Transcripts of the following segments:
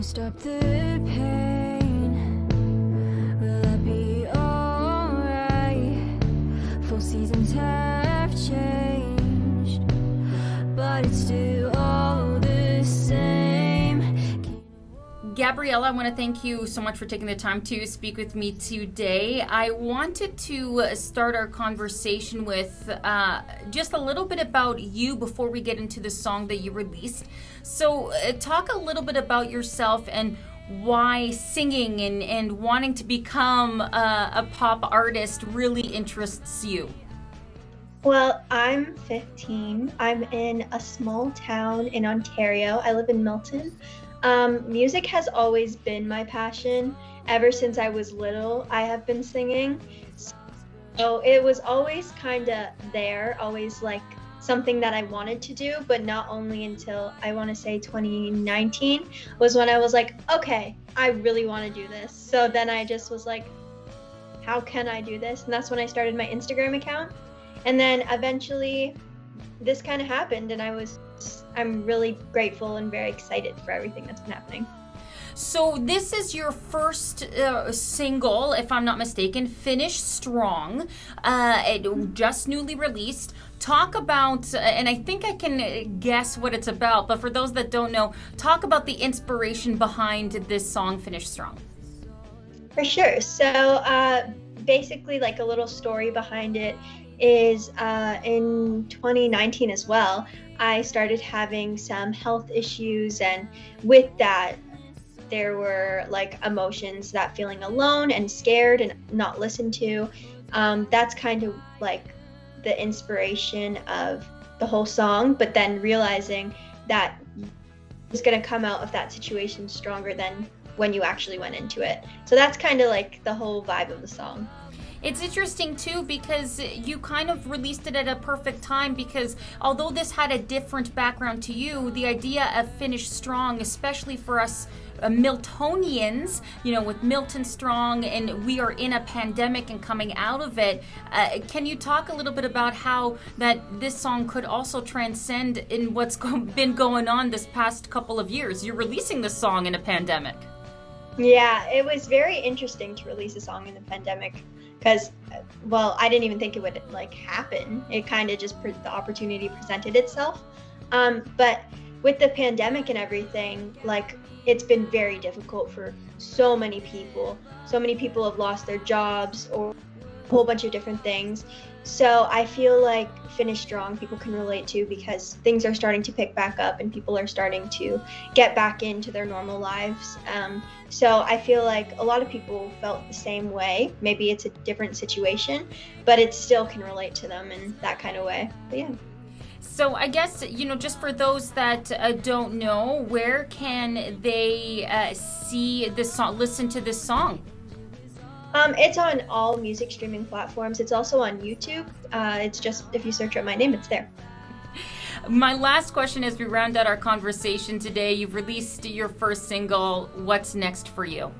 you stop the pain? Will I be alright? Full seasons have changed, but it's still all the same. Gabriella, I want to thank you so much for taking the time to speak with me today. I wanted to start our conversation with just a little bit about you before we get into the song that you released. So talk a little bit about yourself and why singing and wanting to become a pop artist really interests you. Well, I'm 15. I'm in a small town in Ontario. I live in Milton. Music has always been my passion. Ever since I was little, I have been singing. So it was always kind of there, always like something that I wanted to do, but not only until I want to say 2019 was when I was like, okay, I really want to do this. So then I just was like, how can I do this? And that's when I started my Instagram account. And then eventually this kind of happened, and I'm really grateful and very excited for everything that's been happening. So this is your first single, if I'm not mistaken, Finish Strong, it just newly released. Talk about, and I think I can guess what it's about, but for those that don't know, talk about the inspiration behind this song, Finish Strong. For sure. So basically, like a little story behind it is in 2019 as well, I started having some health issues, and with that there were like emotions, that feeling alone and scared and not listened to. That's kind of like the inspiration of the whole song, but then realizing that it's going to come out of that situation stronger than when you actually went into it. So that's kind of like the whole vibe of the song. It's interesting too because you kind of released it at a perfect time, because although this had a different background to you, the idea of Finish Strong, especially for us Miltonians, with Milton Strong, and we are in a pandemic and coming out of it. Can you talk a little bit about how that this song could also transcend in what's been going on this past couple of years? You're releasing this song in a pandemic. Yeah, it was very interesting to release a song in the pandemic because, well, I didn't even think it would happen. It kind of just the opportunity presented itself. But with the pandemic and everything, it's been very difficult for so many people. So many people have lost their jobs or a whole bunch of different things. So I feel like Finish Strong people can relate to, because things are starting to pick back up and people are starting to get back into their normal lives. So I feel like a lot of people felt the same way. Maybe it's a different situation, but it still can relate to them in that kind of way. But yeah. So I guess, just for those that don't know, where can they see this song, listen to this song? It's on all music streaming platforms. It's also on YouTube. It's just, if you search up my name, it's there. My last question as we round out our conversation today, you've released your first single. What's next for you?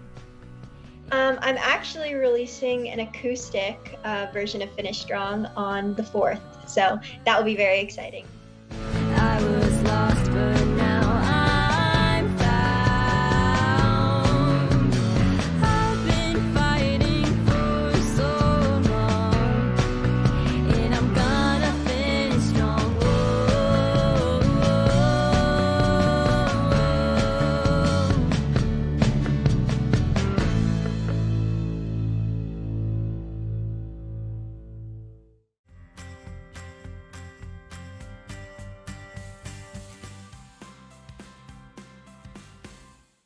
I'm actually releasing an acoustic version of Finish Strong on the 4th. So that will be very exciting.